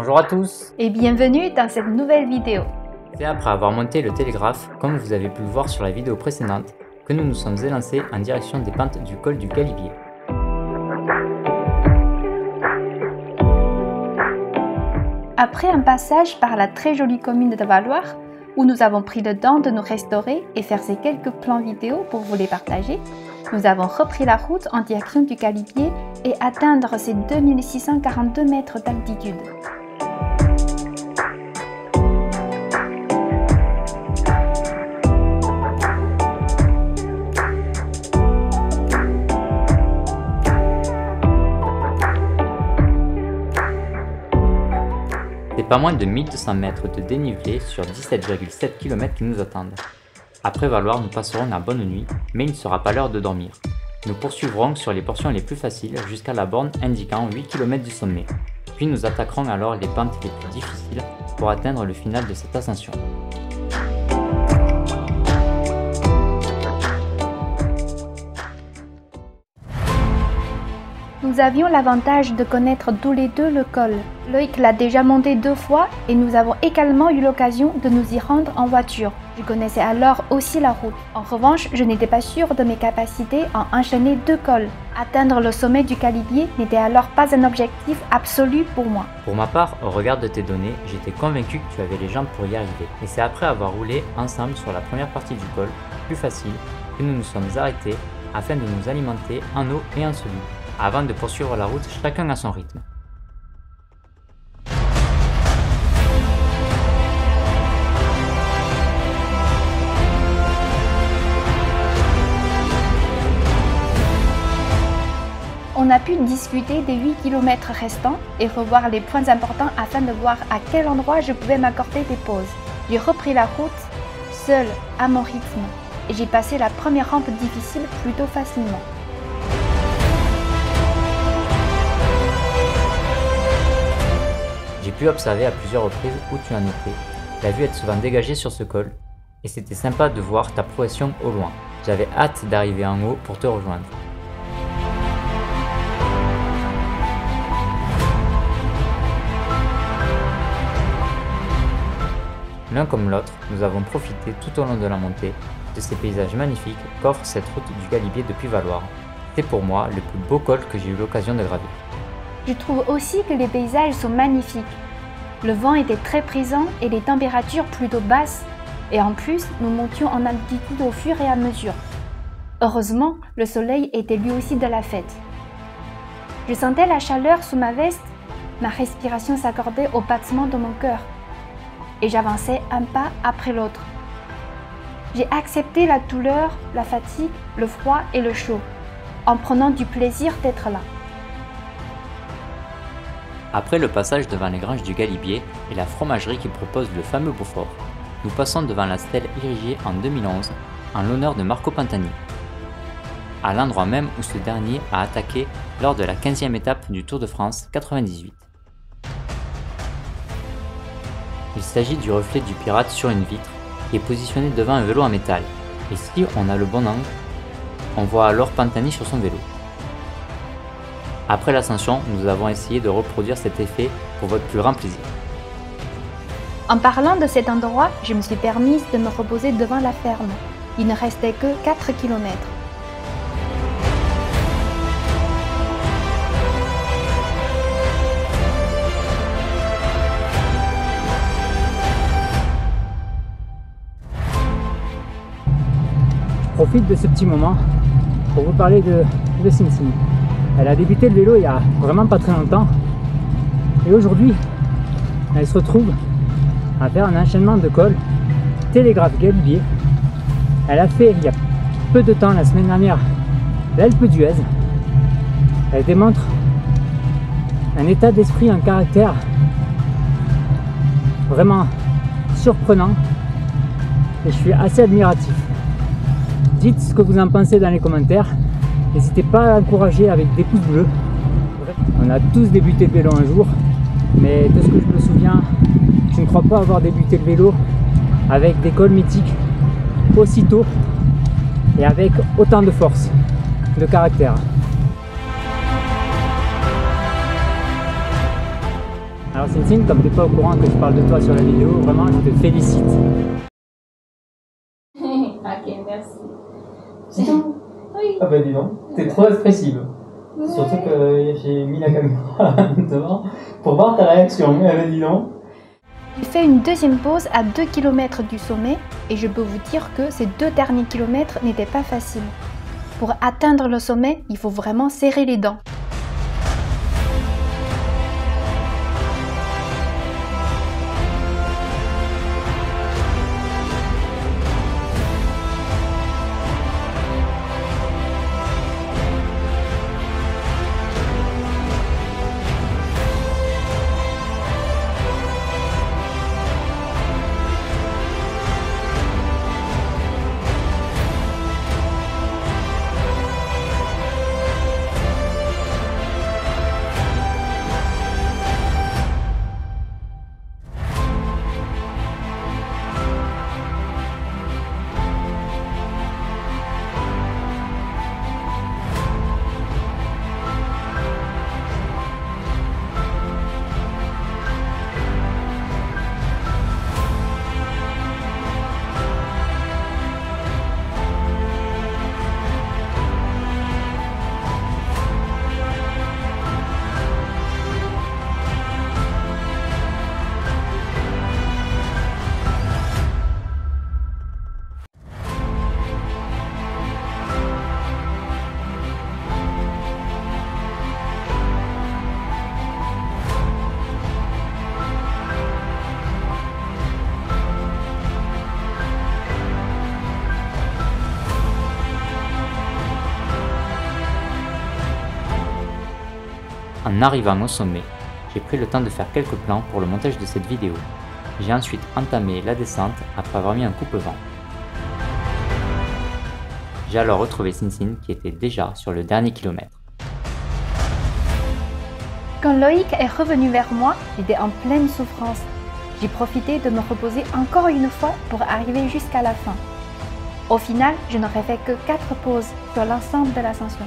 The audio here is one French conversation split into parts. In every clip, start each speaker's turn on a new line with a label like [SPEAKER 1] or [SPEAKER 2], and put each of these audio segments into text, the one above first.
[SPEAKER 1] Bonjour à tous
[SPEAKER 2] et bienvenue dans cette nouvelle vidéo.
[SPEAKER 1] C'est après avoir monté le télégraphe, comme vous avez pu le voir sur la vidéo précédente, que nous nous sommes élancés en direction des pentes du col du Galibier.
[SPEAKER 2] Après un passage par la très jolie commune de Valloire, où nous avons pris le temps de nous restaurer et faire ces quelques plans vidéo pour vous les partager, nous avons repris la route en direction du Galibier et atteindre ces 2642 mètres d'altitude.
[SPEAKER 1] C'est pas moins de 1200 mètres de dénivelé sur 17,7 km qui nous attendent. Après Valloire, nous passerons la bonne nuit, mais il ne sera pas l'heure de dormir. Nous poursuivrons sur les portions les plus faciles jusqu'à la borne indiquant 8 km du sommet. Puis nous attaquerons alors les pentes les plus difficiles pour atteindre le final de cette ascension.
[SPEAKER 2] Nous avions l'avantage de connaître tous les deux le col. Loïc l'a déjà monté 2 fois et nous avons également eu l'occasion de nous y rendre en voiture. Je connaissais alors aussi la route. En revanche, je n'étais pas sûre de mes capacités à enchaîner 2 cols. Atteindre le sommet du Galibier n'était alors pas un objectif absolu pour moi.
[SPEAKER 1] Pour ma part, au regard de tes données, j'étais convaincu que tu avais les jambes pour y arriver. Et c'est après avoir roulé ensemble sur la première partie du col, plus facile, que nous nous sommes arrêtés afin de nous alimenter en eau et en soluble, avant de poursuivre la route chacun à son rythme.
[SPEAKER 2] On a pu discuter des 8 km restants et revoir les points importants afin de voir à quel endroit je pouvais m'accorder des pauses. J'ai repris la route, seule, à mon rythme, et j'ai passé la première rampe difficile plutôt facilement.
[SPEAKER 1] J'ai pu observer à plusieurs reprises où tu en étais. La vue est souvent dégagée sur ce col, et c'était sympa de voir ta progression au loin. J'avais hâte d'arriver en haut pour te rejoindre. L'un comme l'autre, nous avons profité tout au long de la montée de ces paysages magnifiques qu'offre cette route du Galibier depuis Valloire. C'est pour moi le plus beau col que j'ai eu l'occasion de gravir.
[SPEAKER 2] Je trouve aussi que les paysages sont magnifiques. Le vent était très présent et les températures plutôt basses, et en plus, nous montions en altitude au fur et à mesure. Heureusement, le soleil était lui aussi de la fête. Je sentais la chaleur sous ma veste, ma respiration s'accordait au battement de mon cœur, et j'avançais un pas après l'autre. J'ai accepté la douleur, la fatigue, le froid et le chaud, en prenant du plaisir d'être là.
[SPEAKER 1] Après le passage devant les granges du Galibier et la fromagerie qui propose le fameux Beaufort, nous passons devant la stèle érigée en 2011 en l'honneur de Marco Pantani, à l'endroit même où ce dernier a attaqué lors de la 15e étape du Tour de France 98. Il s'agit du reflet du pirate sur une vitre qui est positionné devant un vélo en métal, et si on a le bon angle, on voit alors Pantani sur son vélo. Après l'ascension, nous avons essayé de reproduire cet effet pour votre plus grand plaisir.
[SPEAKER 2] En parlant de cet endroit, je me suis permise de me reposer devant la ferme. Il ne restait que 4 km.
[SPEAKER 3] Je profite de ce petit moment pour vous parler de Cincy. Elle a débuté le vélo il y a vraiment pas très longtemps et aujourd'hui elle se retrouve à faire un enchaînement de cols télégraphe Galibier. Elle a fait il y a peu de temps, la semaine dernière, l'Alpe d'Huez. Elle démontre un état d'esprit, un caractère vraiment surprenant et je suis assez admiratif. Dites ce que vous en pensez dans les commentaires. N'hésitez pas à encourager avec des pouces bleus. On a tous débuté le vélo un jour, mais de ce que je me souviens, je ne crois pas avoir débuté le vélo avec des cols mythiques aussitôt et avec autant de force, de caractère. Alors Cynthine, comme tu n'es pas au courant que je parle de toi sur la vidéo, vraiment je te félicite.
[SPEAKER 2] Ok, merci.
[SPEAKER 4] C'est tout?
[SPEAKER 2] Oui.
[SPEAKER 4] Ah bah dis donc, t'es trop expressive.
[SPEAKER 2] Ouais.
[SPEAKER 4] Surtout que j'ai mis la caméra devant pour voir ta réaction. Ah bah dis donc.
[SPEAKER 2] J'ai fait une deuxième pause à 2 km du sommet et je peux vous dire que ces 2 derniers kilomètres n'étaient pas faciles. Pour atteindre le sommet, il faut vraiment serrer les dents.
[SPEAKER 1] En arrivant au sommet, j'ai pris le temps de faire quelques plans pour le montage de cette vidéo. J'ai ensuite entamé la descente après avoir mis un coupe-vent. J'ai alors retrouvé Cynthine qui était déjà sur le dernier kilomètre.
[SPEAKER 2] Quand Loïc est revenu vers moi, j'étais en pleine souffrance. J'ai profité de me reposer encore une fois pour arriver jusqu'à la fin. Au final, je n'aurais fait que 4 pauses sur l'ensemble de l'ascension.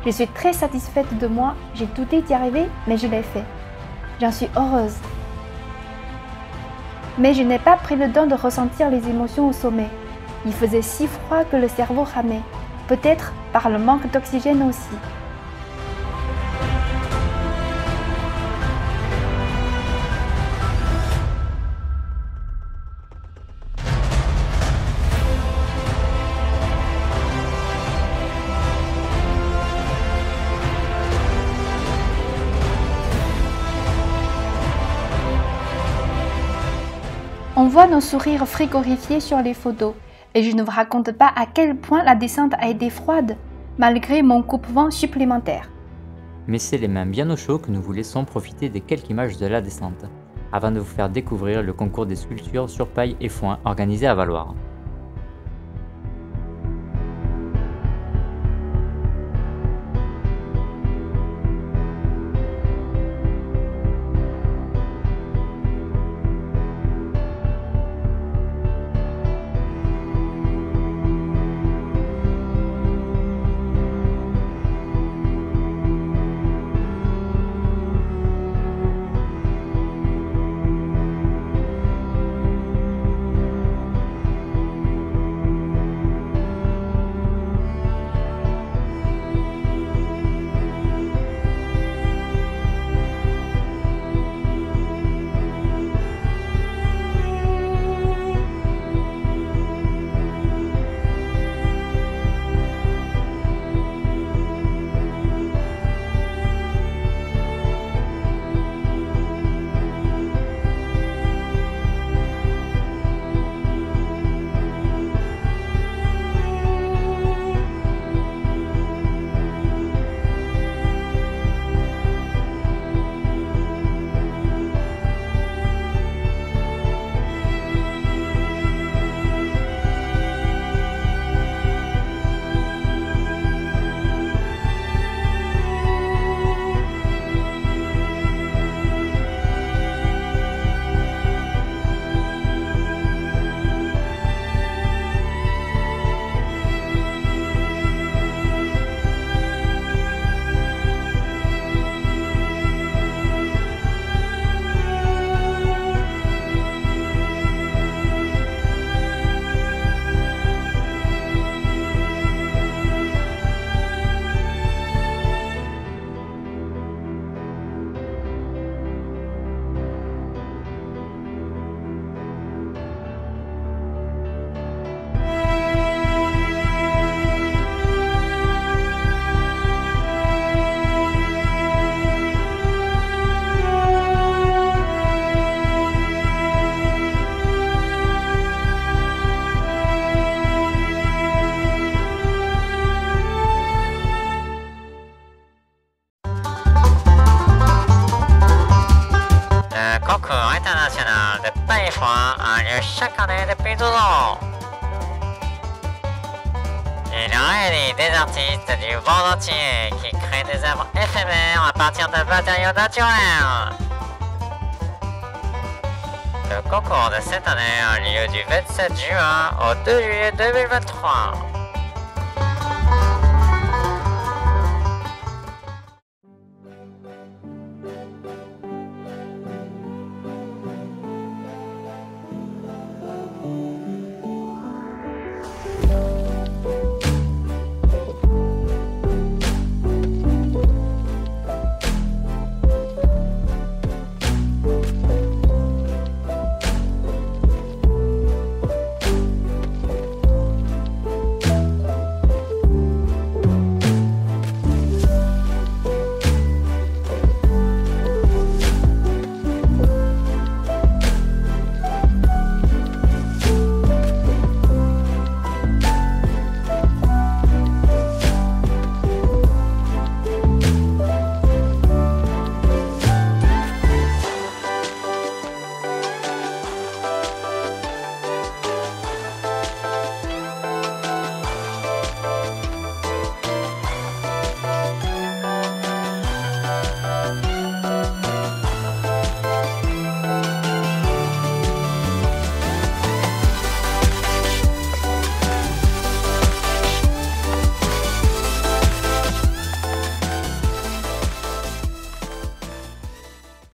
[SPEAKER 2] Je suis très satisfaite de moi, j'ai douté d'y arriver, mais je l'ai fait. J'en suis heureuse. Mais je n'ai pas pris le temps de ressentir les émotions au sommet. Il faisait si froid que le cerveau ramait, peut-être par le manque d'oxygène aussi. On voit nos sourires frigorifiés sur les photos et je ne vous raconte pas à quel point la descente a été froide, malgré mon coupe-vent supplémentaire.
[SPEAKER 1] Mais c'est les mains bien au chaud que nous vous laissons profiter des quelques images de la descente, avant de vous faire découvrir le concours des sculptures sur paille et foin organisé à Valloires.
[SPEAKER 5] 2023 a lieu chaque année depuis 12 ans. Il réunit des artistes du monde entier qui créent des œuvres éphémères à partir de matériaux naturels. Le concours de cette année a lieu du 27 juin au 2 juillet 2023.